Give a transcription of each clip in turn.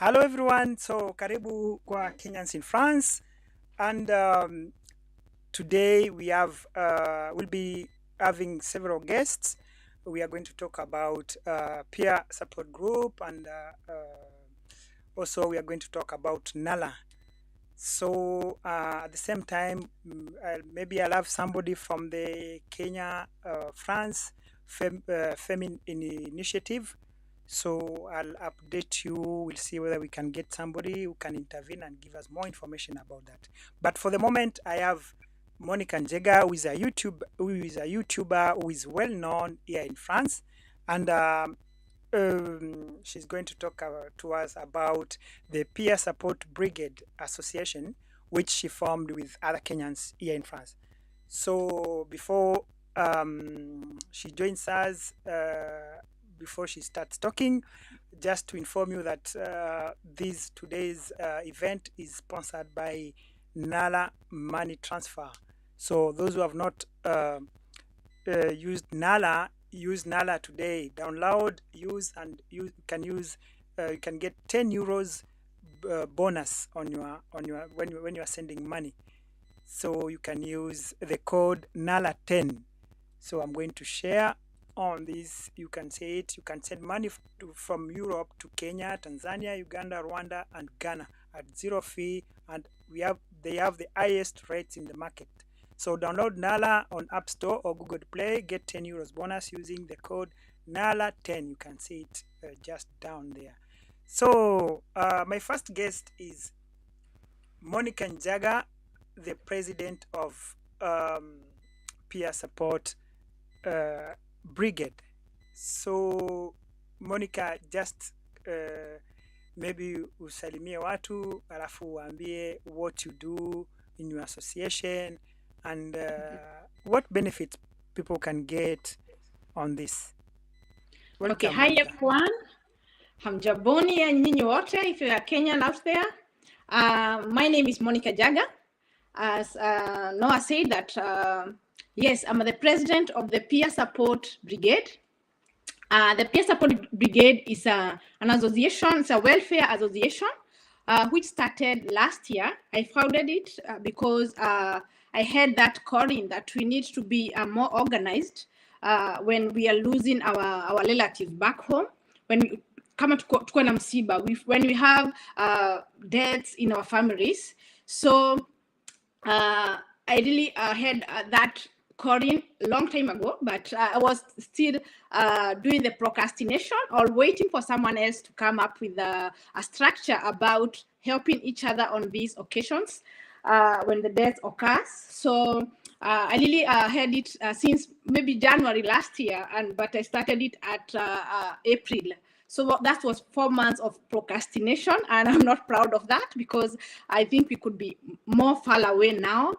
Hello everyone. So karibu kwa Kenyans in France, and today we'll be having several guests. We are going to talk about peer support group, and also we are going to talk about Nala. So at the same time, maybe I'll have somebody from the Kenya, France Femin Initiative. So I'll update you. We'll see whether we can get somebody who can intervene and give us more information about that. But for the moment, I have Monica Njega, who is a YouTuber who is well known here in France, and she's going to talk to us about the Peer Support Brigade Association, which she formed with other Kenyans here in France. So before she joins us, before she starts talking, just to inform you that today's event is sponsored by Nala Money Transfer. So those who have not used Nala, use Nala today. Download, use, and you can get 10 euros bonus on your when you are sending money. So you can use the code NALA10. So I'm going to share on this. You can say it. You can send money from Europe to Kenya, Tanzania, Uganda, Rwanda, and Ghana at zero fee, and they have the highest rates in the market. So download Nala on App Store or Google Play. Get 10 euros bonus using the code NALA10. You can see it just down there. So my first guest is Monica Njega, the president of Peer Support Brigade. So Monica, just maybe usalimie watu alafu uambie what you do in your association and what benefits people can get on this. Welcome, okay, hi Monica. Everyone. Hamjaboni ya nyinyi wote if you are Kenyan out there. My name is Monica Njega. As Noah said that, yes, I'm the president of the Peer Support Brigade. The Peer Support Brigade is an association, it's a welfare association, which started last year. I founded it because I had that calling that we need to be more organized when we are losing our relatives back home. When we come to na msiba, when we have deaths in our families. So I really had that calling a long time ago, but I was still doing the procrastination or waiting for someone else to come up with a structure about helping each other on these occasions when the death occurs. So I really had it since maybe January last year, but I started it at April. So that was 4 months of procrastination, and I'm not proud of that because I think we could be more far away now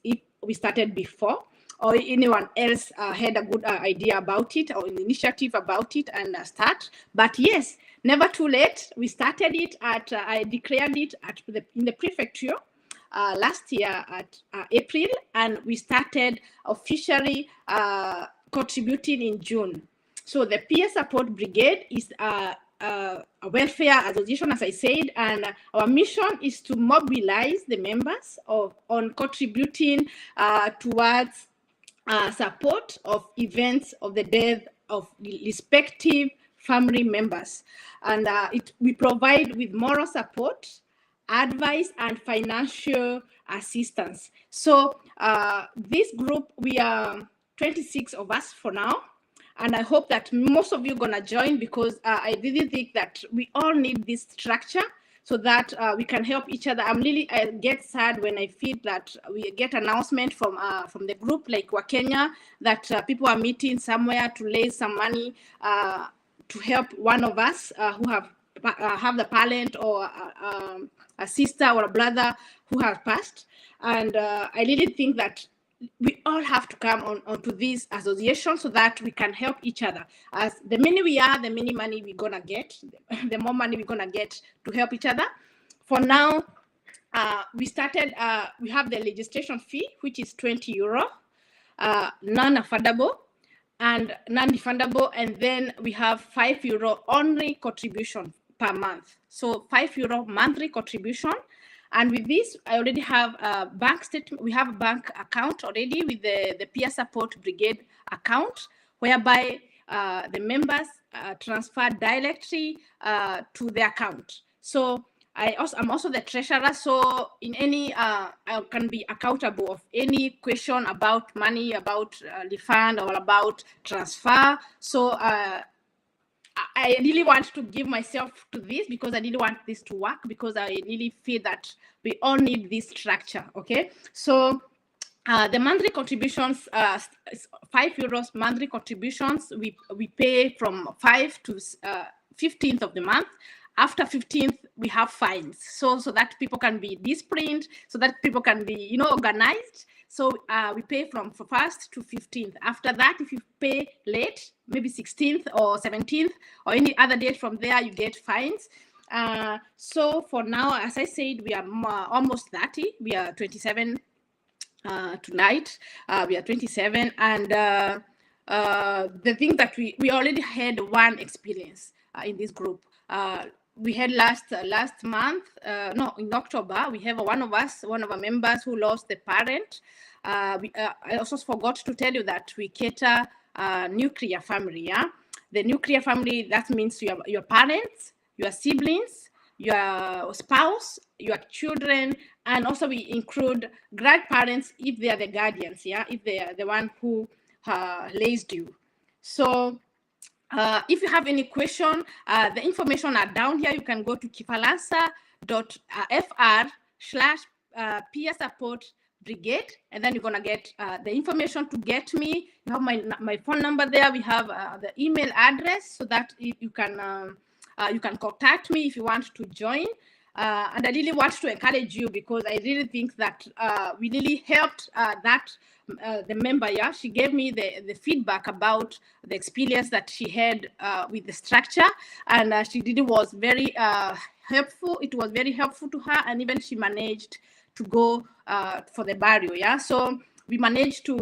if we started before, or anyone else had a good idea about it or an initiative about it and start. But yes, never too late. We started it at, I declared it in the prefecture last year at April, and we started officially contributing in June. So the Peer Support Brigade is a welfare association, as I said, and our mission is to mobilize the members on contributing towards support of events of the death of respective family members. And we provide with moral support, advice, and financial assistance. So this group, we are 26 of us for now. And I hope that most of you are going to join because I really think that we all need this structure so that we can help each other. I get sad when I feel that we get announcement from the group like Kenya that people are meeting somewhere to raise some money to help one of us who have the parent or a sister or a brother who has passed. And I really think that we all have to come onto this association so that we can help each other. As the many we are, the many money we're gonna get, the more money we're gonna get to help each other. For now, we started, we have the registration fee, which is 20 euro, non-affordable and non-refundable, and then we have 5 euro only contribution per month. So €5 monthly contribution. And with this, I already have a bank statement. We have a bank account already with the Peer Support Brigade account, whereby the members transfer directly to the account. So I'm also the treasurer. So in any, I can be accountable of any question about money, about refund, or about transfer. So I really want to give myself to this because I really want this to work, because I really feel that we all need this structure. Okay, so the monthly contributions, €5 monthly contributions. We pay from 5 to 15th of the month. After 15th, we have fines, so that people can be disciplined, so that people can be organized. So we pay from 1st to 15th. After that, if you pay late, maybe 16th or 17th or any other date from there, you get fines. So for now, as I said, we are almost 30. We are 27 tonight. We are 27, and the thing that we already had one experience in this group. We had last month, in October, we have one of our members who lost the parent. I also forgot to tell you that we cater nuclear family. Yeah, the nuclear family, that means your parents, your siblings, your spouse, your children, and also we include grandparents if they are the guardians. Yeah, if they are the one who raised you. So if you have any question, the information are down here. You can go to kifalansa.fr/peer support brigade, and then you're gonna get the information to get me. You have my phone number there. We have the email address, so that you can contact me if you want to join. And I really want to encourage you, because I really think that we really helped the member. Yeah, she gave me the feedback about the experience that she had with the structure, and she really was very helpful. It was very helpful to her, and even she managed to go for the burial. Yeah, so we managed to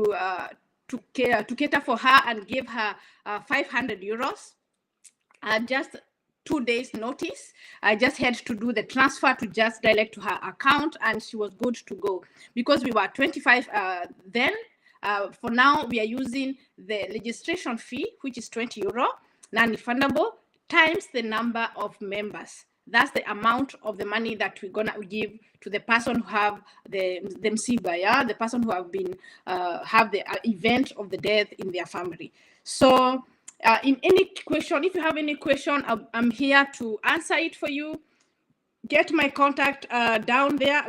cater for her and give her €500. Just 2 days notice. I just had to do the transfer to just direct to her account, and she was good to go, because we were 25 then. For now, we are using the registration fee, which is €20, non-refundable, times the number of members. That's the amount of the money that we're gonna give to the person who have the msiba, yeah, the person who have been have the event of the death in their family. So in any question, if you have any question, I'm here to answer it for you. Get my contact down there.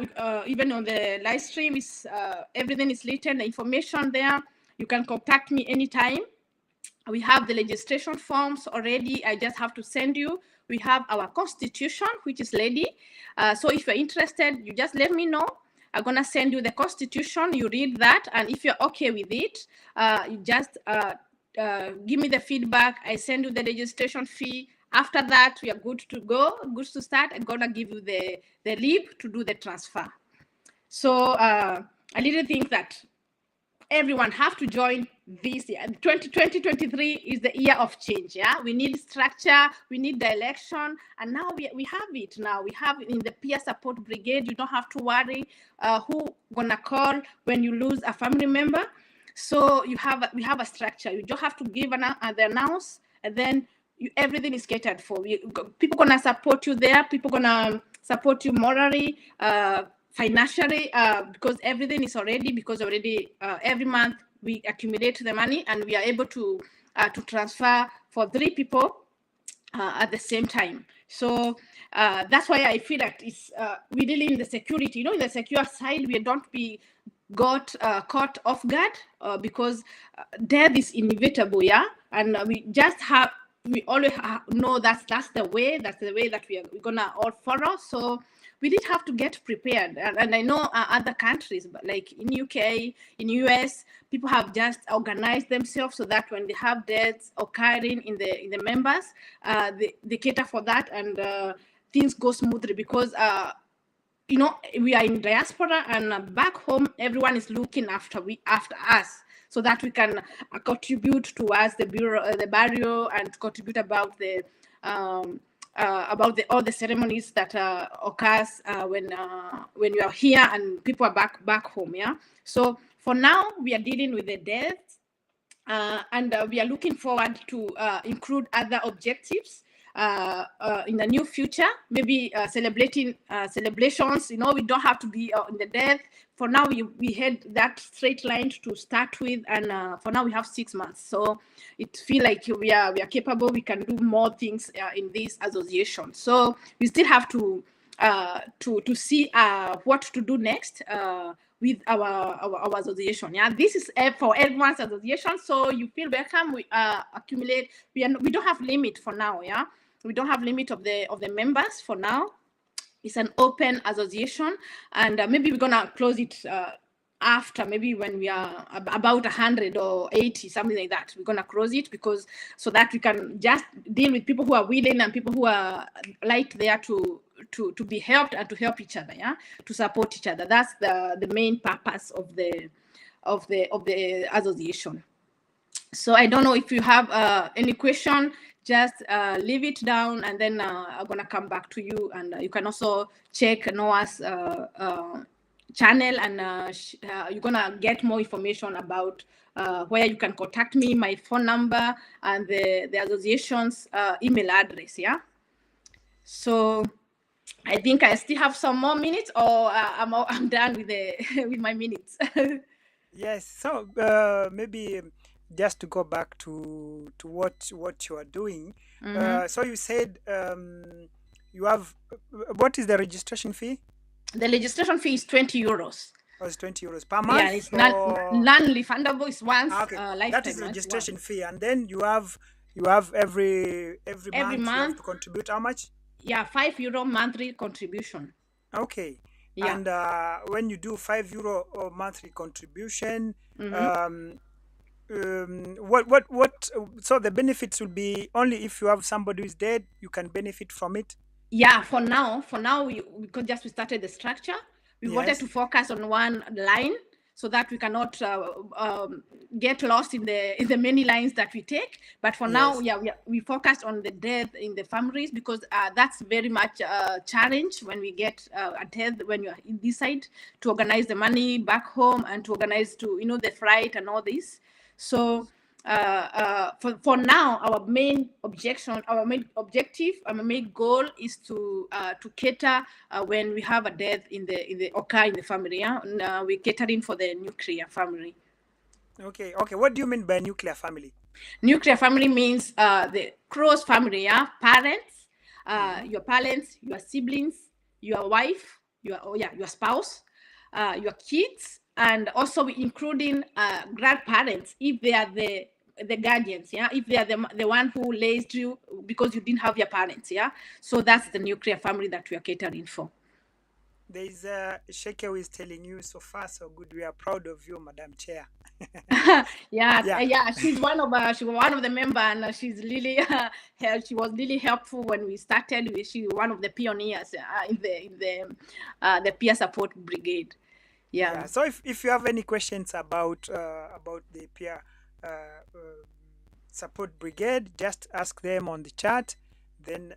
Even on the live stream, everything is written, the information there. You can contact me anytime. We have the registration forms already. I just have to send you. We have our constitution, which is ready. So if you're interested, you just let me know. I'm gonna send you the constitution. You read that, and if you're okay with it, you just give me the feedback. I send you the registration fee. After that, we are good to go, good to start. I'm gonna give you the link to do the transfer. So I really think that everyone have to join this year. 2023 is the year of change. Yeah, we need structure, we need direction, and now we have it. Now we have it in the Peer Support Brigade. You don't have to worry who gonna call when you lose a family member. So we have a structure. You just have to give the announce, and then everything is catered for. People gonna support you there. People gonna support you morally, financially, because everything is already, every month we accumulate the money, and we are able to transfer for 3 people at the same time. So that's why I feel that it's we really in the security, in the secure side, we don't be got caught off guard because death is inevitable. Yeah, and we always know that's the way that we're gonna all follow. So we did have to get prepared, and I know other countries, but like in UK, in US, people have just organized themselves so that when they have deaths occurring in the members, they cater for that, and things go smoothly, because we are in diaspora, and back home everyone is looking after us, so that we can contribute towards the burial and contribute about the about all the ceremonies that occurs when you are here and people are back home. Yeah. So for now, we are dealing with the deaths, and we are looking forward to include other objectives in the near future. Maybe celebrations. You know, we don't have to be in the death. For now, we had that straight line to start with, and for now we have 6 months. So it feels like we are capable. We can do more things in this association. So we still have to see what to do next with our association. Yeah, this is for everyone's association. So you feel welcome. We accumulate. We don't have limit for now. Yeah, we don't have limit of the members for now. It's an open association, and maybe we're gonna close it after, maybe when we are about 100 or 80, something like that. We're gonna close it because so that we can just deal with people who are willing and people who are like there to be helped and to help each other, yeah, to support each other. That's the main purpose of the association. So I don't know if you have any question. Just leave it down, and then I'm gonna come back to you, and you can also check Noah's channel, and you're gonna get more information about where you can contact me, my phone number, and the association's email address. Yeah. So I think I still have some more minutes, or I'm done with with my minutes. Yes. So maybe just to go back to what you are doing. So you said you have what is the registration fee? The registration fee is 20 euros. Oh, it's 20 euros per month. Yeah, it's non-refundable. It's once lifetime. That is the registration fee, and then you have every month you have to contribute how much? Yeah, €5 monthly contribution. Okay. Yeah. And when you do €5 monthly contribution, what? So the benefits will be only if you have somebody who is dead, you can benefit from it. Yeah, for now, because we started the structure, we wanted to focus on one line so that we cannot get lost in the many lines that we take. But for now, we focused on the death in the families, because that's very much a challenge when we get a death, when you are in this side, to organize the money back home and to organize the flight and all this. So for now, our main objective, our main goal is to cater when we have a death occur in the family. Yeah, we're catering for the nuclear family. Okay. What do you mean by nuclear family? Nuclear family means the close family. Yeah, parents, your parents, your siblings, your wife, your spouse, your kids, and also including grandparents if they are the guardians, yeah, if they are the one who raised you because you didn't have your parents, yeah. So that's the nuclear family that we are catering for. There is Sheke who is telling you so far so good. We are proud of you, Madam Chair. Yeah. She's one of the members, and she's really she was really helpful when we started. She was one of the pioneers in the peer support brigade. Yeah. So if you have any questions about the peer support brigade, just ask them on the chat, then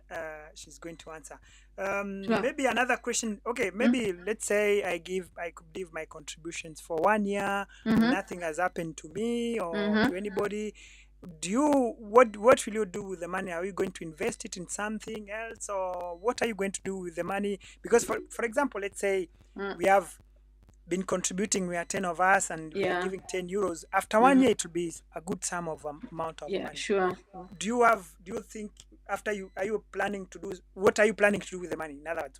she's going to answer. Sure. Maybe another question. Okay, maybe let's say I could give my contributions for 1 year. Nothing has happened to me or to anybody. What will you do with the money? Are you going to invest it in something else, or what are you going to do with the money? Because for example, let's say we have been contributing, we are 10 of us, and we are giving 10 euros. After 1 year, it will be a good sum of amount of money. Yeah, sure. Do you think after are you planning to do, what are you planning to do with the money? In other words,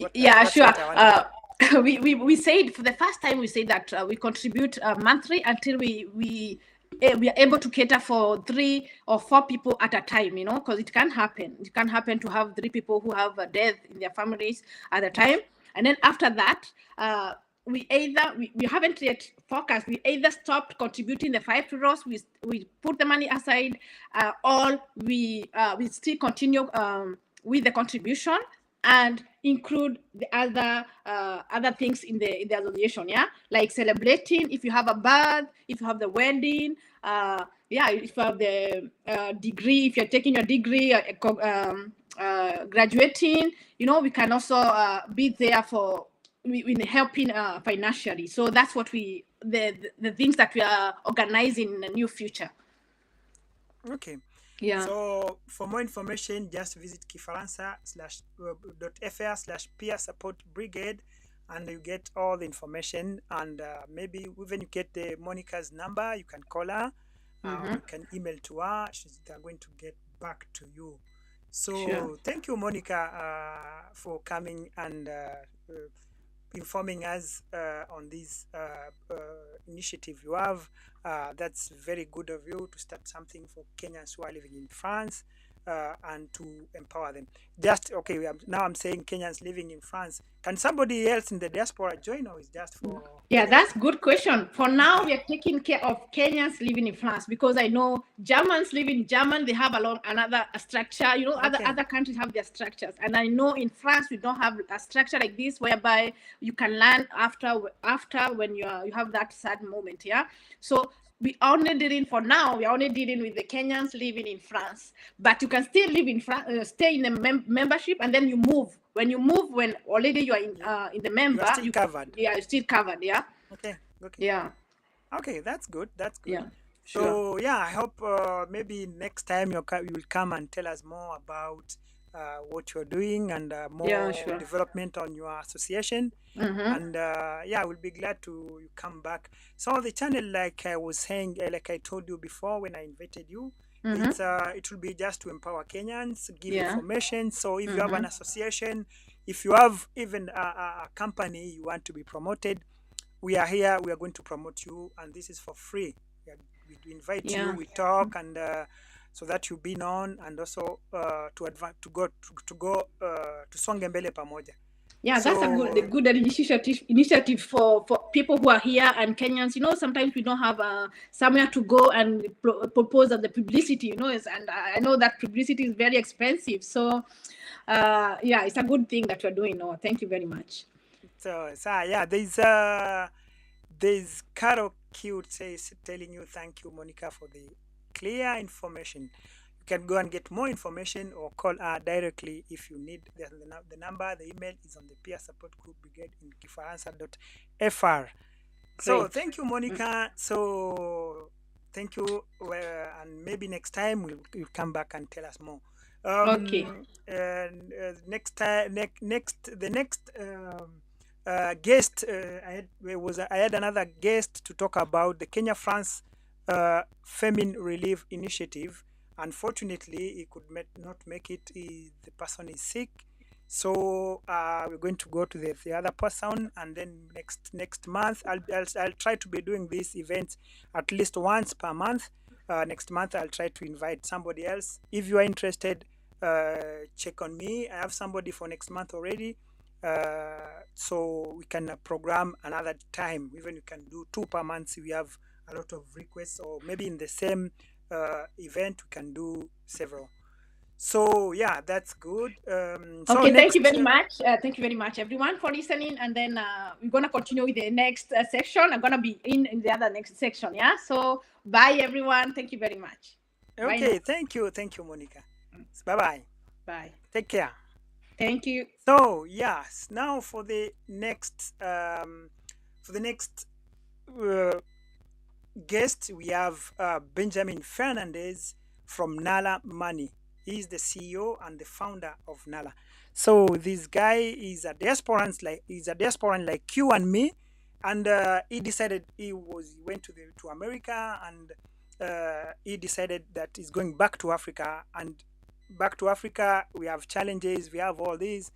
sure. We said for the first time, we said that we contribute monthly until we are able to cater for 3 or 4 people at a time, because it can happen. It can happen to have 3 people who have a death in their families at a time. And then after that, we haven't yet focused. We either stopped contributing the €5, we put the money aside, or we still continue with the contribution and include the other things in the association, yeah, like celebrating. If you have a birth, if you have the wedding, if you have the degree, if you're taking your degree, graduating, we can also be there for in helping financially. So that's what the things that we are organizing in the near future. Okay. Yeah. So for more information, just visit kifaransa.fr/peer support brigade, and you get all the information. And maybe even you get Monica's number, you can call her, or you can email to her. She's going to get back to you. So Sure. thank you, Monica, for coming and informing us on this initiative you have. That's very good of you to start something for Kenyans who are living in France and to empower them. Just okay. Now I'm saying Kenyans living in France. Can somebody else in the diaspora join, or is just for? Yeah, Kenyans? that's a good question. For now, we are taking care of Kenyans living in France because I know Germans live in Germany. They have another structure. Other countries have their structures, and I know in France we don't have a structure like this whereby you can learn after when you have that sad moment. Yeah, so we only dealing for now. We are only dealing with the Kenyans living in France, but you can still live in France, stay in the membership, and then you move. When you move, when already you are in the member, you are still covered. Yeah, you're still covered. Yeah. Okay. Yeah. Okay, that's good. Yeah. So Sure. yeah, I hope maybe next time you will come and tell us more about what you're doing and more sure. development on your association. And yeah, we'll be glad to you come back. So the channel, like I was saying, like I told you before when I invited you, it will be just to empower Kenyans, give information. So if you have an association, if you have even a company you want to be promoted, we are here. We are going to promote you, and this is for free. We invite you, we talk, and so that you've been on, and also to go to songe mbele pamoja. Yeah, that's a good initiative for people who are here and Kenyans. Sometimes we don't have somewhere to go and propose the publicity. And I know that publicity is very expensive. So, yeah, it's a good thing that you're doing. No, thank you very much. So yeah, there's Carol Cute says telling you thank you, Monica, for the clear information. You can go and get more information or call her directly if you need. The number, the email is on the peer support group brigade in kifaransa.fr. So thank you, Monica. So thank you, and maybe next time you'll come back and tell us more. Okay. Next the next guest I had another guest to talk about the Kenya France Famine Relief Initiative. Unfortunately, he could not make it. The person is sick, so we're going to go to the other person, and then next month I'll try to be doing these events at least once per month. Next month I'll try to invite somebody else. If you are interested, check on me. I have somebody for next month already. So we can program another time. Even you can do 2 per month. We have a lot of requests, or maybe in the same event we can do several. So yeah, that's good. Okay, thank you very much. Thank you very much, everyone, for listening. And then we're gonna continue with the next section. I'm gonna be in the other next section. Yeah. So bye, everyone. Thank you very much. Okay. Thank you, Monica. Bye. Bye. Take care. Thank you. So yes, now for the next guest, we have Benjamin Fernandes from Nala Money. He's the CEO and the founder of Nala. So this guy is a diasporan like you and me, and he decided he went to America, and he decided that he's going back to Africa. And back to Africa, we have challenges, we have all these.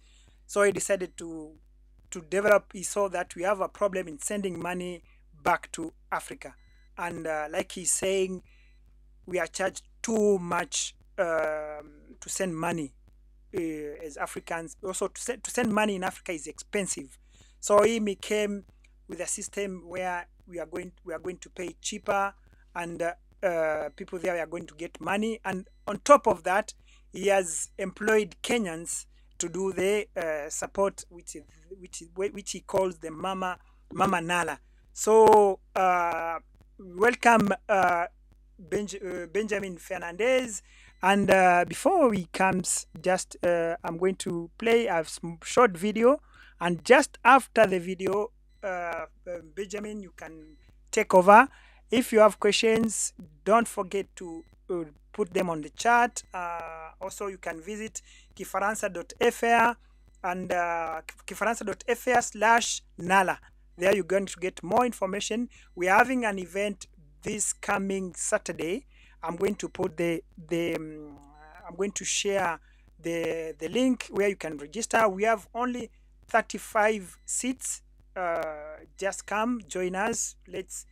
So he decided to develop. He saw that we have a problem in sending money back to Africa, and like he's saying, we are charged too much to send money as Africans. Also, to send money in Africa is expensive. So he came with a system where we are going to pay cheaper, and people there are going to get money. And on top of that, he has employed Kenyans to do the support, which he calls the Mama Nala. So welcome Benjamin Fernandes, And before we comes, just I'm going to play a short video, and just after the video, Benjamin, you can take over. If you have questions, don't forget to put them on the chat. Also, you can visit kifaransa.fr and kifaransa.fr/nala. There you're going to get more information. We're having an event this coming Saturday. I'm going to put I'm going to share the link where you can register. We have only 35 seats. Just come, join us. Let's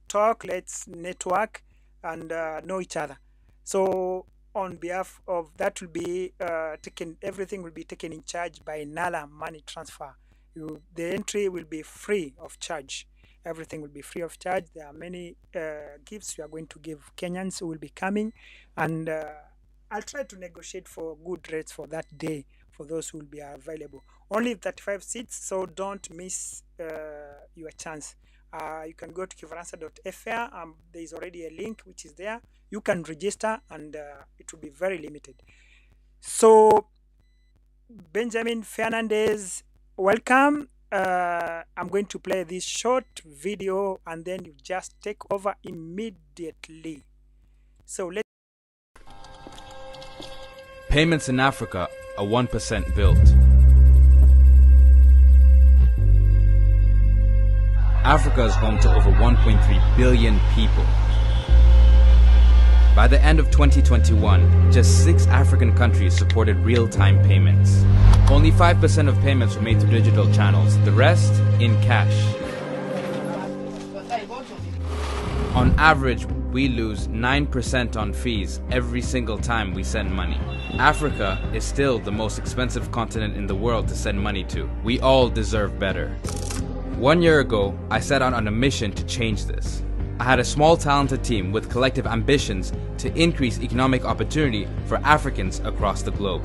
talk, let's network, and know each other. So on behalf of that will be everything will be taken in charge by Nala Money Transfer. The entry will be free of charge. Everything will be free of charge. There are many gifts we are going to give Kenyans who will be coming, and I'll try to negotiate for good rates for that day for those who will be available. Only 35 seats, so don't miss your chance. You can go to kifaransa.fr. There is already a link which is there. You can register, and it will be very limited. So, Benjamin Fernandes, welcome. I'm going to play this short video, and then you just take over immediately. So let's. Payments in Africa are 1% built. Africa is home to over 1.3 billion people. By the end of 2021, just 6 African countries supported real-time payments. Only 5% of payments were made through digital channels, the rest in cash. On average, we lose 9% on fees every single time we send money. Africa is still the most expensive continent in the world to send money to. We all deserve better. 1 year ago, I set out on a mission to change this. I had a small talented team with collective ambitions to increase economic opportunity for Africans across the globe.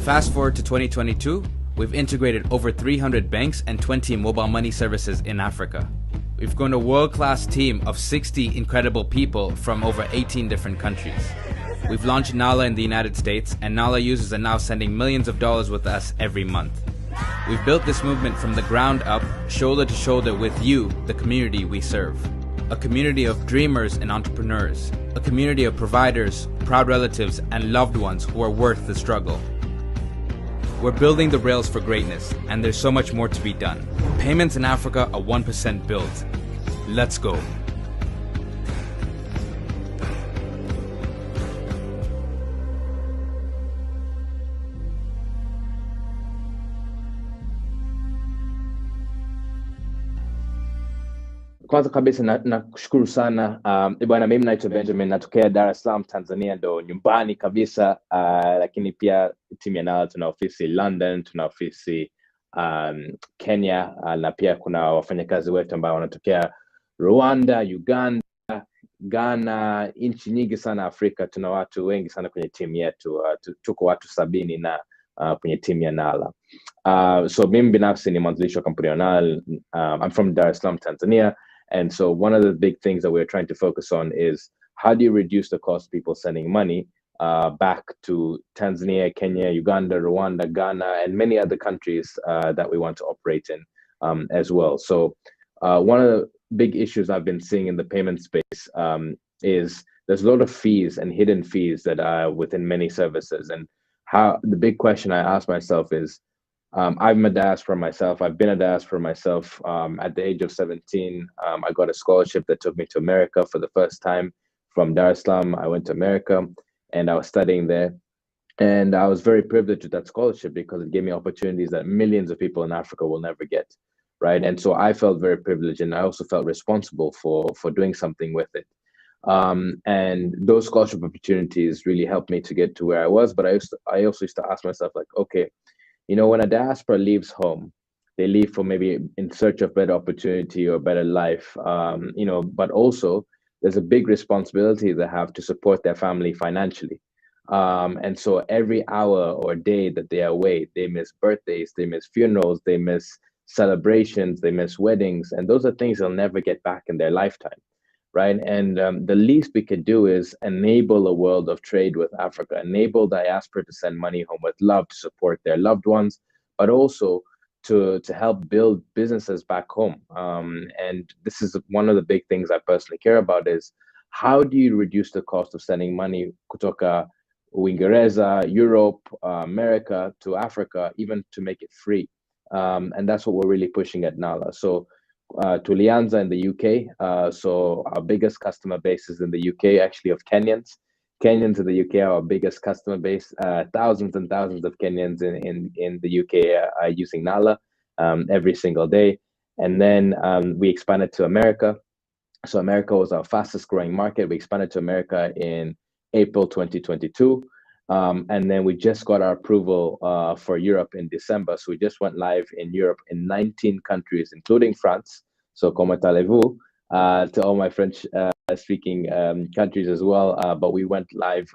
Fast forward to 2022, we've integrated over 300 banks and 20 mobile money services in Africa. We've grown a world-class team of 60 incredible people from over 18 different countries. We've launched Nala in the United States, and Nala users are now sending millions of dollars with us every month. We've built this movement from the ground up, shoulder to shoulder with you, the community we serve. A community of dreamers and entrepreneurs. A community of providers, proud relatives, and loved ones who are worth the struggle. We're building the rails for greatness, and there's so much more to be done. Payments in Africa are 1% built. Let's go. Kwanza kabisa nakushukuru sana bwana. Mimi naitwa Benjamin, natokea Dar es Salaam, Tanzania, ndo nyumbani kabisa. Lakini pia timu ya Nala tuna ofisi London, tuna ofisi Kenya, na pia kuna wafanyakazi wetu ambao wanatokea Rwanda, Uganda, Ghana, nchi nyingi sana Afrika. Tuna watu wengi sana kwenye timu yetu. Tuko watu 70 na kwenye timu ya Nala. So mimi binafsi ni mwanzilishi wa kampuni ya Nala. I'm from Dar es Salaam, Tanzania. And so one of the big things that we're trying to focus on is how do you reduce the cost of people sending money back to Tanzania, Kenya, Uganda, Rwanda, Ghana, and many other countries that we want to operate in as well. So one of the big issues I've been seeing in the payment space is there's a lot of fees and hidden fees that are within many services. And how the big question I ask myself is, I'm a diaspora myself. I've been a diaspora myself. At the age of 17, I got a scholarship that took me to America for the first time. From Dar es Salaam, I went to America, and I was studying there. And I was very privileged with that scholarship because it gave me opportunities that millions of people in Africa will never get, right? And so I felt very privileged, and I also felt responsible for doing something with it. And those scholarship opportunities really helped me to get to where I was. But I also used to ask myself, like, okay, you know, when a diaspora leaves home, they leave for maybe in search of better opportunity or better life, you know, but also there's a big responsibility they have to support their family financially. And so every hour or day that they are away, they miss birthdays, they miss funerals, they miss celebrations, they miss weddings. And those are things they'll never get back in their lifetime. right? And the least we could do is enable a world of trade with Africa, enable diaspora to send money home with love, to support their loved ones, but also to help build businesses back home. And this is one of the big things I personally care about, is how do you reduce the cost of sending money kutoka Uingereza, Europe, America to Africa, even to make it free. And that's what we're really pushing at Nala. So tulianza in the UK. So our biggest customer base is in the UK, actually, of Kenyans. Kenyans in the UK are our biggest customer base. Thousands and thousands of Kenyans in the UK are using Nala every single day. And then we expanded to America. So America was our fastest growing market. We expanded to America in April 2022. And then we just got our approval for Europe in December. So we just went live in Europe in 19 countries, including France. So comment allez-vous to all my French speaking countries as well. But we went live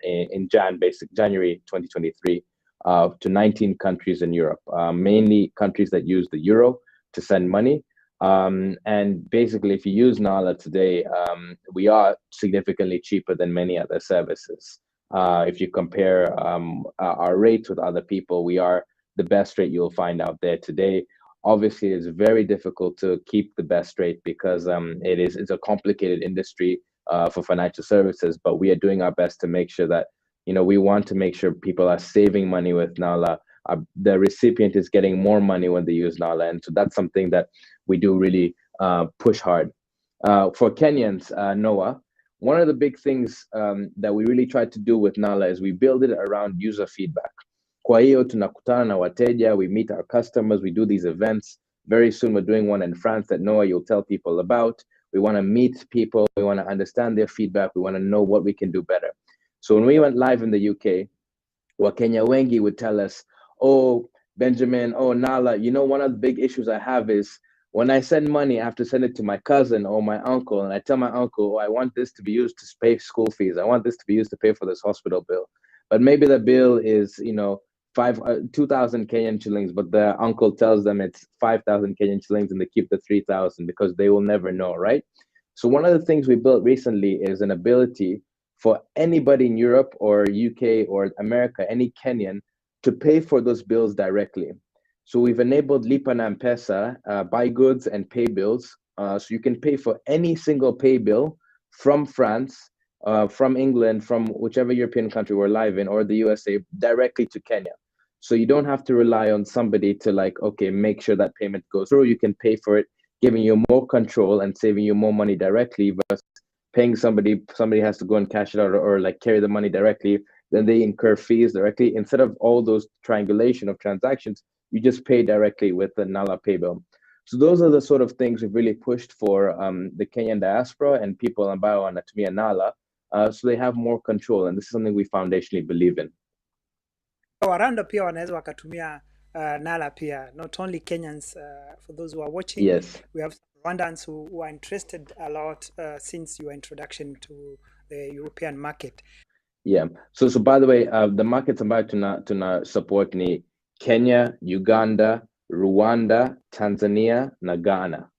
in January 2023 to 19 countries in Europe, mainly countries that use the euro to send money. And basically, if you use Nala today, we are significantly cheaper than many other services. If you compare our rates with other people, we are the best rate you'll find out there today. Obviously, it's very difficult to keep the best rate because it's a complicated industry for financial services, but we are doing our best to make sure that, we want to make sure people are saving money with Nala. The recipient is getting more money when they use Nala. And so that's something that we do really push hard. For Kenyans, Noah, one of the big things that we really tried to do with Nala is we build it around user feedback. Kwa hiyo tunakutana na wateja, we meet our customers, we do these events. Very soon we're doing one in France that Noah, you'll tell people about. We want to meet people, we want to understand their feedback, we want to know what we can do better. So when we went live in the UK, Wakenya wengi would tell us, oh, Benjamin, oh, Nala, one of the big issues I have is when I send money, I have to send it to my cousin or my uncle. And I tell my uncle, oh, I want this to be used to pay school fees. I want this to be used to pay for this hospital bill. But maybe the bill is, 2,000 Kenyan shillings, but the uncle tells them it's 5,000 Kenyan shillings and they keep the 3,000 because they will never know, right? So one of the things we built recently is an ability for anybody in Europe or UK or America, any Kenyan, to pay for those bills directly. So we've enabled Lipa na M-Pesa, buy goods and pay bills. So you can pay for any single pay bill from France, from England, from whichever European country we're live in, or the USA, directly to Kenya. So you don't have to rely on somebody to make sure that payment goes through. You can pay for it, giving you more control and saving you more money directly versus paying somebody has to go and cash it out or carry the money directly. Then they incur fees directly. Instead of all those triangulation of transactions, you just pay directly with the Nala pay bill. So those are the sort of things we've really pushed for the Kenyan diaspora and people ambao wanatumia Nala, so they have more control. And this is something we foundationally believe in. Waranda pia wanaweza wakatumia Nala pia, not only Kenyans. For those who are watching, yes, we have Rwandans who are interested a lot since your introduction to the European market. Yeah. So by the way, the markets ambayo tuna support ni Kenya, Uganda, Rwanda, Tanzania na Ghana.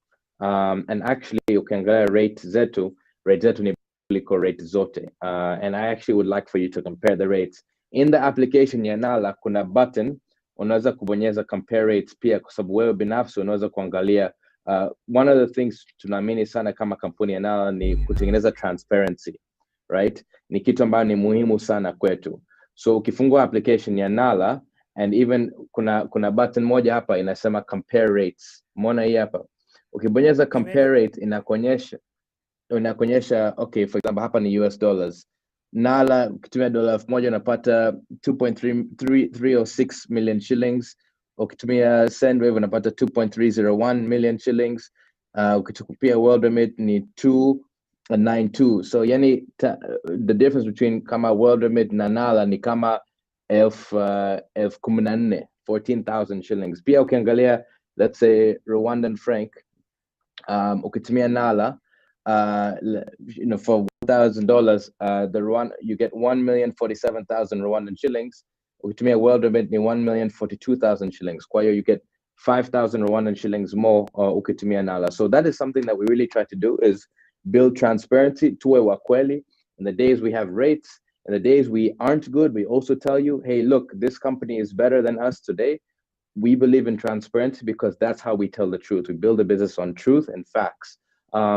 And actually ukiangalia rate zetu ni kuliko rate zote. And I actually would like for you to compare the rates. In the application ya Nala kuna button unaweza kubonyeza compare rates pia, kwa sababu wewe binafsi unaweza kuangalia. One of the things tunaamini sana kama kampuni ya Nala ni kutengeneza transparency, right? Ni kitu ambayo ni muhimu sana kwetu. So ukifungua application ya Nala, and even kuna button moja hapa inasema compare rates. Umeona hii hapa? Ukibonyeza compare rate inakuonyesha okay, for example hapa ni US dollars. Nala ukitumia $1,000 unapata 2.306 million shillings. Ukitumia Sendwave unapata 2.301 million shillings. Ukichukupia world remit ni 292. So yani the difference between kama world remit na Nala ni kama 14,000 shillings. Pia ukiangalia, let's say Rwandan franc, ukitumia Nala, for $1,000, you get 1,047,000 Rwandan shillings. Ukitumia world remit ni 1,042,000 shillings. Kwa hiyo you get 5,000 Rwandan shillings more ukitumia Nala. So that is something that we really try to do, is build transparency, tuwe wa kweli. In the days we have rates, in the days we aren't good, we also tell you, hey, look, this company is better than us today. We believe in transparency because that's how we tell the truth. We build a business on truth and facts.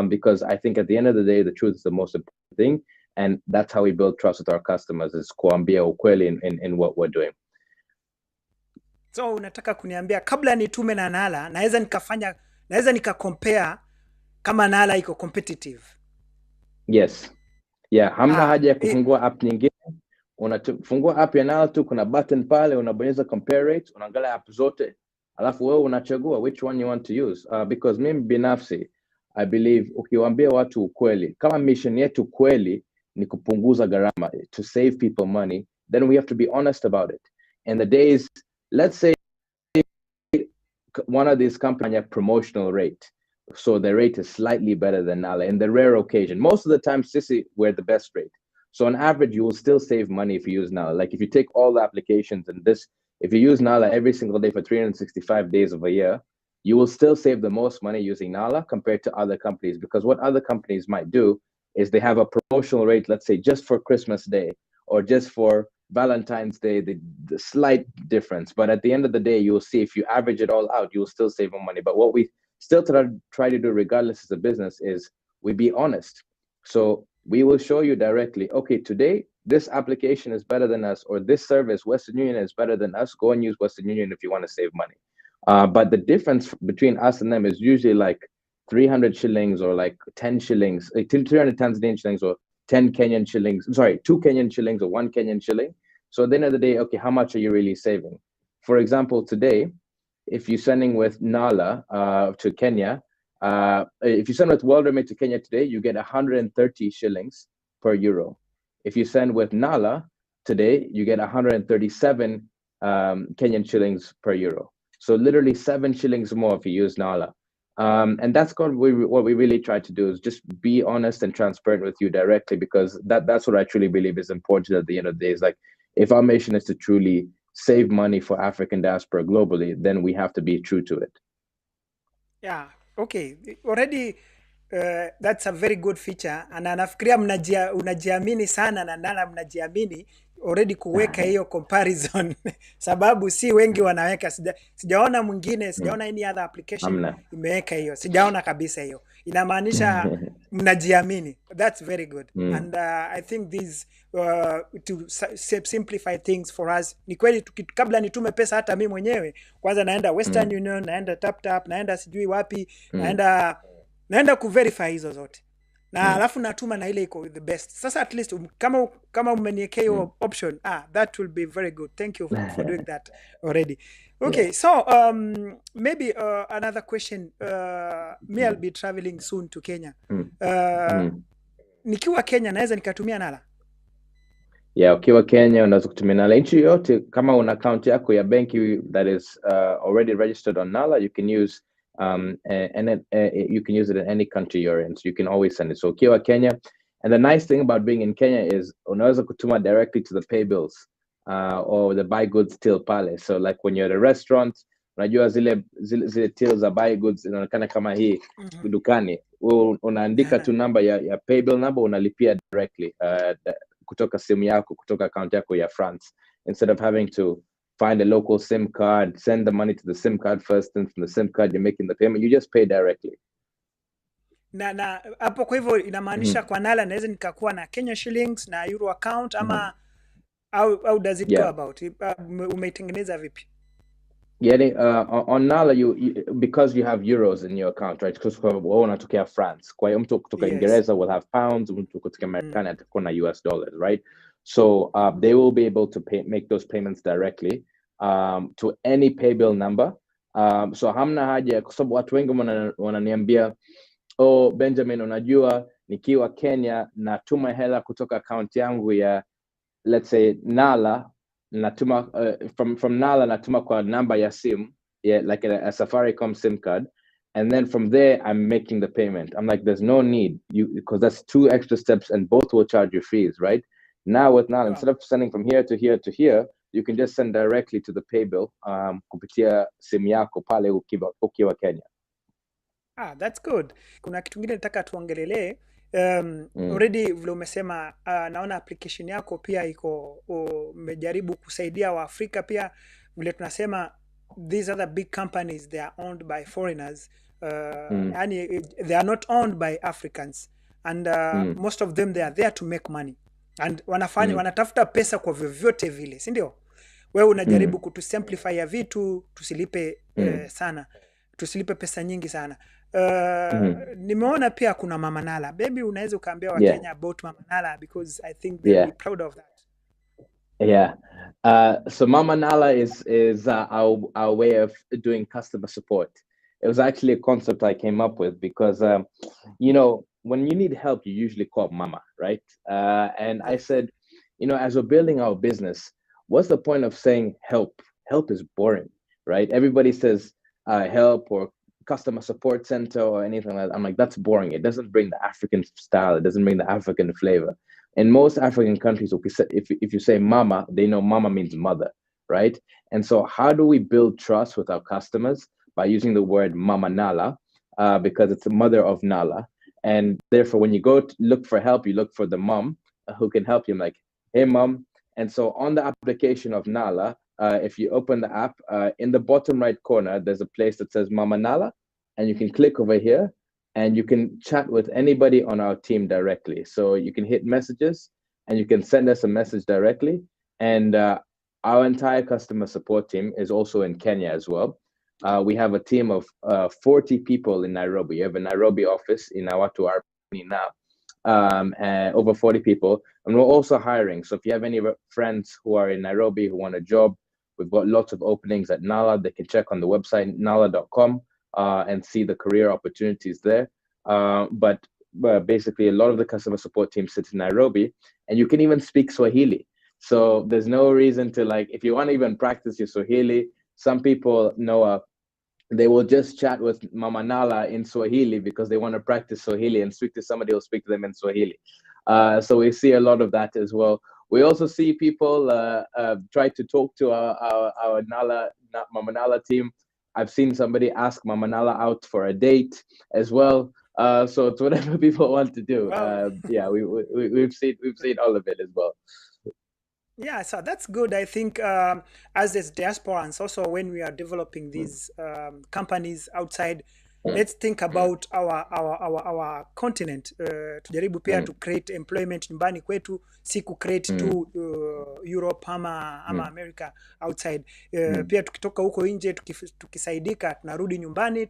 Because I think at the end of the day, the truth is the most important thing. And that's how we build trust with our customers, is kuambia ukweli in what we're doing. So unataka kuniambia kabla nitume na Nala, naweza nikacompare kama Nala iko competitive? Yes. Yeah, hamna haja ya kufungua app nyingine. Unafungua app ya Nala tu, kuna button pale, unabonyeza compare rates, unaangalia app zote, alafu wewe unachagua which one you want to use. Because mimi binafsi, I believe ukiwaambia watu ukweli, kama mission yetu kweli ni kupunguza gharama, to save people money, then we have to be honest about it. And the days, let's say one of these companies have promotional rate, so the rate is slightly better than Nala. In the rare occasion, most of the time, Sissy, we're the best rate. So on average, you will still save money if you use Nala. Like if you take all the applications and if you use Nala every single day for 365 days of a year, you will still save the most money using Nala compared to other companies. Because what other companies might do is they have a promotional rate, let's say just for Christmas Day or just for Valentine's Day, the slight difference. But at the end of the day, you'll see if you average it all out, you'll still save more money. But what we still try to do regardless as a business is we be honest. So we will show you directly, okay, today this application is better than us, or this service, Western Union, is better than us. Go and use Western Union if you want to save money. But the difference between us and them is usually like 300 shillings or like 10 shillings, 300 Tanzanian shillings or 10 Kenyan shillings, sorry, 2 Kenyan shillings or 1 Kenyan shilling. So at the end of the day, okay, how much are you really saving? For example, today, if you're sending with Nala to Kenya, if you send with World Remit to Kenya today, you get 130 shillings per euro. If you send with Nala today, you get 137 Kenyan shillings per euro. So literally 7 shillings more if you use Nala. And that's what we really try to do, is just be honest and transparent with you directly, because that's what I truly believe is important at the end of the day. Is like, if our mission is to truly save money for African diaspora globally, then we have to be true to it. Yeah, okay. Already that's a very good feature, and nafikiria unajiamini sana na Nala mnajiamini already kuweka hiyo comparison sababu si wengi wanaweka. Sijaona mwingine, sijaona any other application imeweka hiyo, sijaona kabisa hiyo. Inamaanisha mnajiamini. That's very good. And I think this to simplify things for us. Ni kweli kabla nitume pesa, hata mimi mwenyewe kwanza naenda Western Union, naenda tap, naenda sijui wapi, naenda kuverify hizo zote. Na alafu natuma na ile iko the best. Sasa at least kama umeniwekea hiyo option, that will be very good. Thank you for doing that already. Okay, so maybe another question. Me, I'll be traveling soon to Kenya. Nikiwa Kenya naweza nikatumia Nala? Yeah, ukiwa Kenya unaweza kutumia Nala. Nchi yote kama una account yako ya benki that is already registered on Nala, you can use you can use it in any country you're in, so you can always send it. So ukiwa Kenya, and the nice thing about being in Kenya is unaweza kutuma directly to the pay bills or the buy goods till pale. So like when you're at a restaurant, unajua zile till za buy goods inaonekana kama hii dukani, unaandika tu namba ya pay bill number, unalipia directly kutoka simu yako, kutoka account yako ya France, instead of having to find a local SIM card, send the money to the SIM card first, and from the SIM card you're making the payment. You just pay directly. Na hapo kwa hivyo inamaanisha kwa Nala naweza nikakuwa na Kenya shillings na euro account ama how does it go about? Umeitengeneza vipi? On Nala you because you have euros in your account, right? Because wewe unatokea France, kwa hiyo mtu kutoka Uingereza will have pounds, mtu kutoka Marekani atakuwa na US dollars, right? So they will be able to make those payments directly to any pay bill number. So hamna haja, kwa sababu watu wengi wananiambia, oh Benjamin, unajua nikiwa Kenya natuma hela kutoka account yangu ya, let's say Nala, natuma from Nala natuma kwa namba ya SIM, like a Safaricom SIM card, and then from there I'm making the payment. I'm like, there's no need, because that's 2 extra steps and both will charge you fees, right? Now with Nala, instead of sending from here to here to here, you can just send directly to the pay bill kupitia simu yako pale ukiwa Kenya. That's good. Kuna kitu kingine nataka tuongelelee. Already vile umesema, naona application yako pia iko umejaribu kusaidia Waafrika pia, vile tunasema these other big companies, they are owned by foreigners, yani they are not owned by Africans, and most of them they are there to make money, and wanatafuta pesa kwa vyovyote vile, si ndio? Wewe unajaribu kutusimplify ya vitu, tusilipe sana, tusilipe pesa nyingi sana. Nimeona pia kuna Mama Nala. Baby, unaweza ukaambia Wakenya about Mama Nala, because I think they'll be proud of that. Yeah. So Mama Nala is our way of doing customer support. It was actually a concept I came up with because, you know, when you need help, you usually call Mama, right? And I said, you know, as we're building our business, what's the point of saying help? Help is boring, right? Everybody says help or customer support center or anything like that. I'm like, that's boring. It doesn't bring the African style. It doesn't bring the African flavor. In most African countries, if you say mama, they know mama means mother, right? And so how do we build trust with our customers? By using the word Mama Nala, because it's the mother of Nala. And therefore, when you go to look for help, you look for the mom who can help you. I'm like, hey, mom. And so on the application of Nala, if you open the app, in the bottom right corner, there's a place that says Mama Nala, and you can click over here and you can chat with anybody on our team directly. So you can hit messages and you can send us a message directly. And our entire customer support team is also in Kenya as well. We have a team of 40 people in Nairobi. We have a Nairobi office in Awatu now, and over 40 people. And we're also hiring. So if you have any friends who are in Nairobi who want a job, we've got lots of openings at Nala. They can check on the website, nala.com. And see the career opportunities there. But basically, a lot of the customer support team sits in Nairobi, and you can even speak Swahili. So there's no reason to, like, if you want to even practice your Swahili, some people know they will just chat with Mama Nala in Swahili because they want to practice Swahili and speak to somebody who'll speak to them in Swahili. So we see a lot of that as well. We also see people try to talk to our Mama Nala team. I've seen somebody ask Mama Nala out for a date as well. So it's whatever people want to do. Wow. Yeah, we've seen all of it as well. Yeah, so that's good. I think as this diaspora, and also when we are developing these companies outside, let's think about our continent. Tujaribu pia to create employment nyumbani kwetu, si ku create tu Europe ama America outside. Pia tukitoka huko nje tukisaidika tunarudi nyumbani,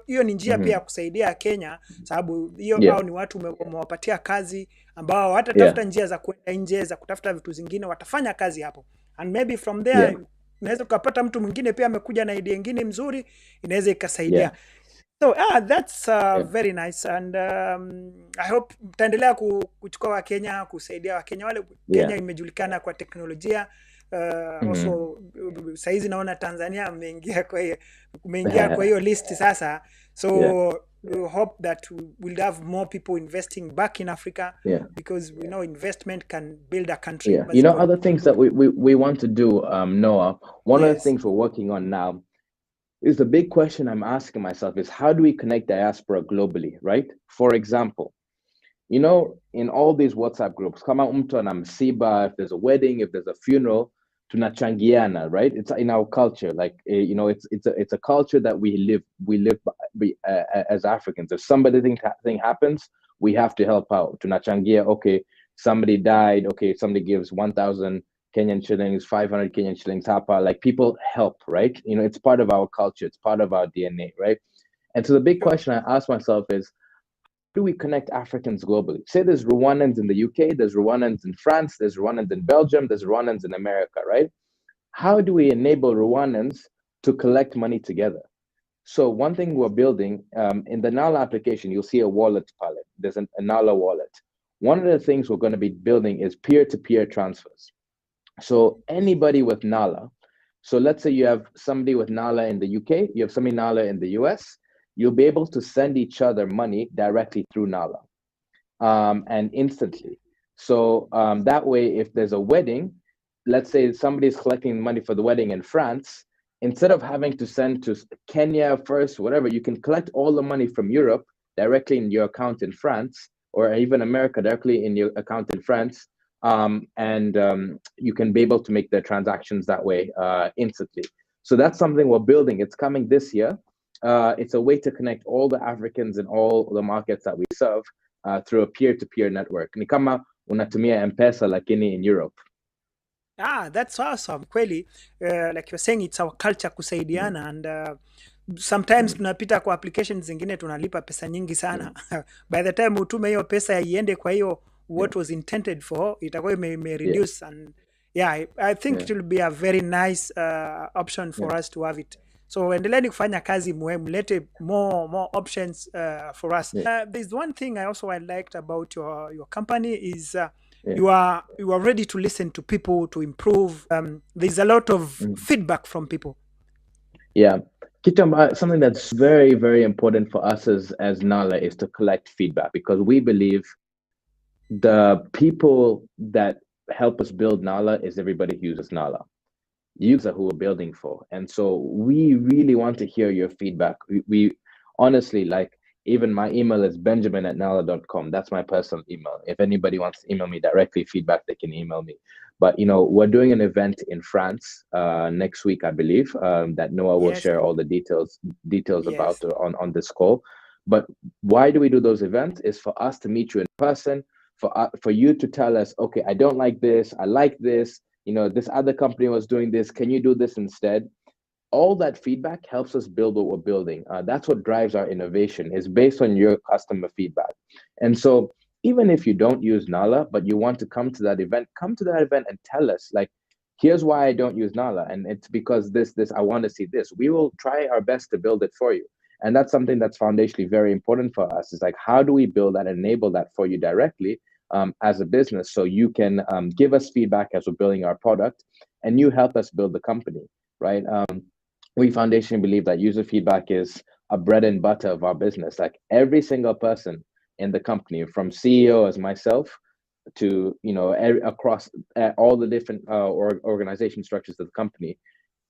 hiyo ni njia pia kusaidia Kenya, sababu hiyo hao ni watu umewapatia kazi ambao watatafuta njia za kwenda nje, za kutafuta vitu zingine, watafanya kazi hapo, and maybe from there unaweza kupata mtu mwingine pia amekuja na idea nyingine mzuri, inaweza ikasaidia. So that's very nice, and I hope mtaendelea kuchukua Wakenya, kusaidia Wakenya wale. Kenya imejulikana kwa teknolojia, also saizi naona Tanzania umeingia kwa hiyo list sasa, so we hope that we'll have more people investing back in Africa, because we know investment can build a country. You know, other things that we want to do, Noah, one of the things we're working on now is the big question I'm asking myself is, how do we connect diaspora globally, right? For example, you know, in all these WhatsApp groups, kama mtu ana msiba, if there's a wedding, if there's a funeral, tunachangiana, right? It's in our culture, like, you know, it's a culture that we live by, as Africans. If thing happens, we have to help out. Tunachangia, okay, somebody died, okay, somebody gives 1,000 Kenyan shillings, 500 Kenyan shillings, hapa, like people help, right? You know, it's part of our culture, it's part of our DNA, right? And so the big question I ask myself is, how do we connect Africans globally? Say there's Rwandans in the UK, there's Rwandans in France, there's Rwandans in Belgium, there's Rwandans in America, right? How do we enable Rwandans to collect money together? So one thing we're building, in the Nala application, you'll see a wallet palette. There's a Nala wallet. One of the things we're going to be building is peer-to-peer transfers. So anybody with Nala, so let's say you have somebody with Nala in the UK, you have somebody Nala in the US, you'll be able to send each other money directly through Nala, and instantly. So that way, if there's a wedding, let's say somebody's collecting money for the wedding in France, instead of having to send to Kenya first, whatever, you can collect all the money from Europe directly in your account in France, or even America directly in your account in France. You can be able to make the transactions that way instantly. So that's something we're building. It's coming this year. It's a way to connect all the Africans in all the markets that we serve through a peer-to-peer network. Ni kama unatumia M-Pesa lakini in Europe. That's awesome. Kweli, like you're saying, it's our culture kusaidiana, and sometimes tunapita kwa applications zingine tunalipa pesa nyingi sana. By the time utume hiyo pesa iende kwa hiyo what was intended for, itakuwa ime reduce. And I think it will be a very nice option for us to have it. So endeleeni kufanya kazi, mlete more options for us. There's one thing I also liked about your company is you are ready to listen to people to improve. There's a lot of feedback from people. Yeah. Something that's very, very important for us as Nala is to collect feedback, because we believe the people that help us build Nala is everybody who uses Nala. User who we're building for. And so we really want to hear your feedback. We honestly, like, even my email is benjamin@nala.com. That's my personal email. If anybody wants to email me directly feedback, they can email me. But we're doing an event in France next week, I believe, that Noah will share all the details about on this call. But why do we do those events? Is for us to meet you in person, for you to tell us, okay, I don't like this, I like this, this other company was doing this, can you do this instead? All that feedback helps us build what we're building. That's what drives our innovation, is based on your customer feedback. And so even if you don't use Nala, but you want to come to that event and tell us, like, here's why I don't use Nala, and it's because this, I want to see this. We will try our best to build it for you. And that's something that's foundationally very important for us, is like, how do we build that, enable that for you directly as a business, so you can give us feedback as we're building our product, and you help us build the company, right? We foundationally believe that user feedback is a bread and butter of our business. Like, every single person in the company, from CEO as myself to across all the different organization structures of the company,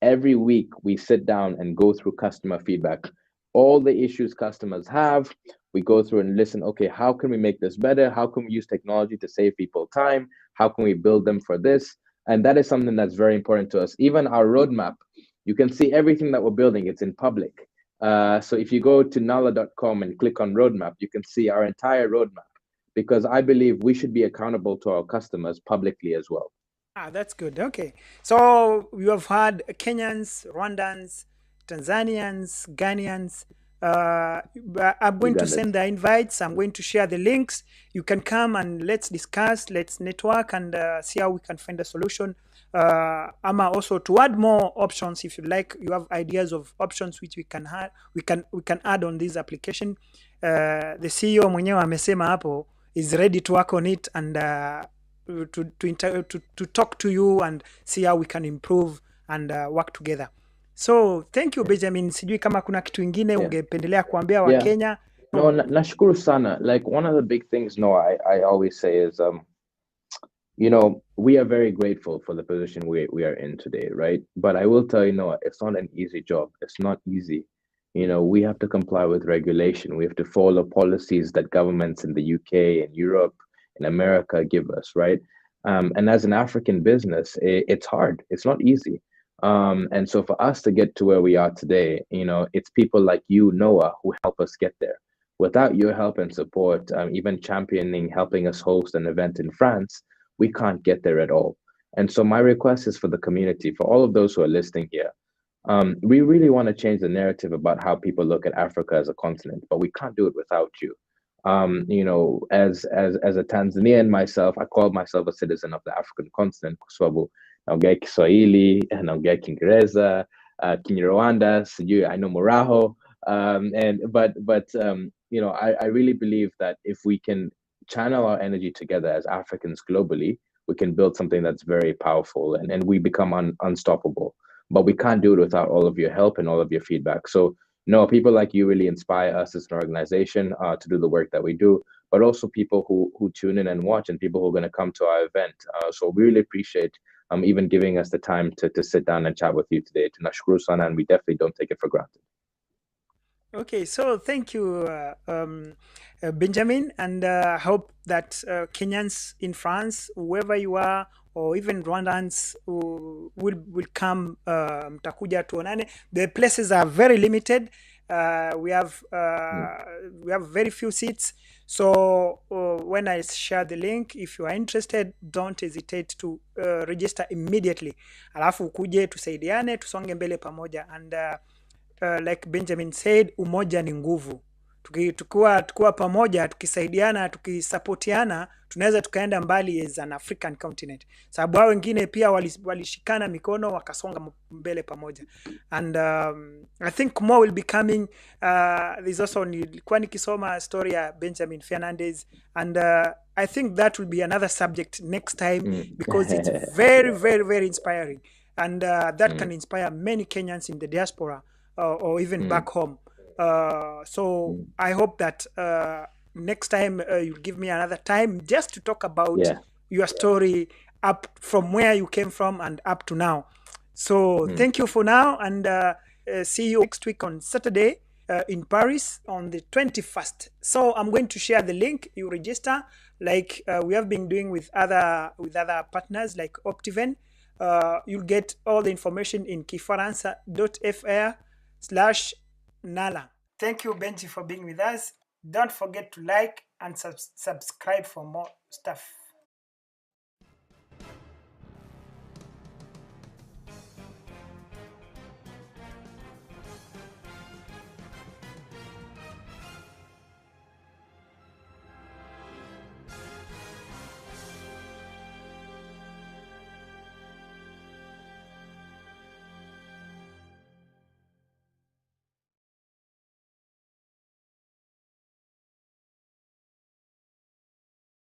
every week we sit down and go through customer feedback, all the issues customers have. We go through and listen, okay, how can we make this better? How can we use technology to save people time? How can we build them for this? And that is something that's very important to us. Even our roadmap, you can see everything that we're building, it's in public. So if you go to nala.com and click on roadmap, you can see our entire roadmap, because I believe we should be accountable to our customers publicly as well. That's good. Okay. So you have had Kenyans, Rwandans, Tanzanians, Ghanaians. I'm going to send the invites. I'm going to share the links. You can come and let's discuss, let's network, and see how we can find a solution. Ama also to add more options, if you like, you have ideas of options which we can add, we can add on this application. The CEO mwenyewe amesema hapo is ready to work on it and to talk to you and see how we can improve and work together. So thank you, Benjamin. Sijui kama kuna kitu ingine ungependelea kuambia wa Kenya. No, nashukuru sana. Like, one of the big things, I always say is we are very grateful for the position we are in today, right? But I will tell you, it's not an easy job. It's not easy. We have to comply with regulation. We have to follow policies that governments in the UK and Europe and America give us, right? And as an African business, it's hard. It's not easy. And so for us to get to where we are today, it's people like you, Noah, who help us get there. Without your help and support, even championing, helping us host an event in France, we can't get there at all. And so my request is for the community, for all of those who are listening here, we really want to change the narrative about how people look at Africa as a continent, but we can't do it without you. As a Tanzanian myself, I call myself a citizen of the African continent, kwa sababu naongea Kiswahili, naongea Kiingereza, Kinyarwanda, sijui I know Moraho, I really believe that if we can channel our energy together as Africans globally, we can build something that's very powerful and we become unstoppable. But we can't do it without all of your help and all of your feedback. So people like you really inspire us as an organization to do the work that we do, but also people who tune in and watch, and people who are going to come to our event. So we really appreciate even giving us the time to sit down and chat with you today. Tunashukuru sana, and we definitely don't take it for granted. Okay, so thank you, Benjamin, and I hope that Kenyans in France, whoever you are, or even Rwandans who will come, mtakuja tuonane. The places are very limited. Mm. We have very few seats. So when I share the link, if you are interested, don't hesitate to register immediately. Alafu ukuje tusaidiane, tusonge mbele pamoja, and like Benjamin said, umoja ni nguvu. Tukiwa pamoja, tukisaidiana, tukisapotiana, tunaweza tukaenda mbali as an African continent, sababu hao wengine pia walishikana mikono wakasonga mbele pamoja. And I think more will be coming. There's also, nilikuwa nikisoma story ya Benjamin Fernandes, and I think that will be another subject next time, because it's very, very, very inspiring, and that can inspire many Kenyans in the diaspora, or even back home. So I hope that next time you'll give me another time just to talk about your story up from where you came from and up to now. So thank you for now, and see you next week on Saturday in Paris on the 21st. So I'm going to share the link. You register like we have been doing with other partners like Optiven. You'll get all the information in kifaransa.fr/Nala. Thank you, Benji, for being with us. Don't forget to like and subscribe for more stuff.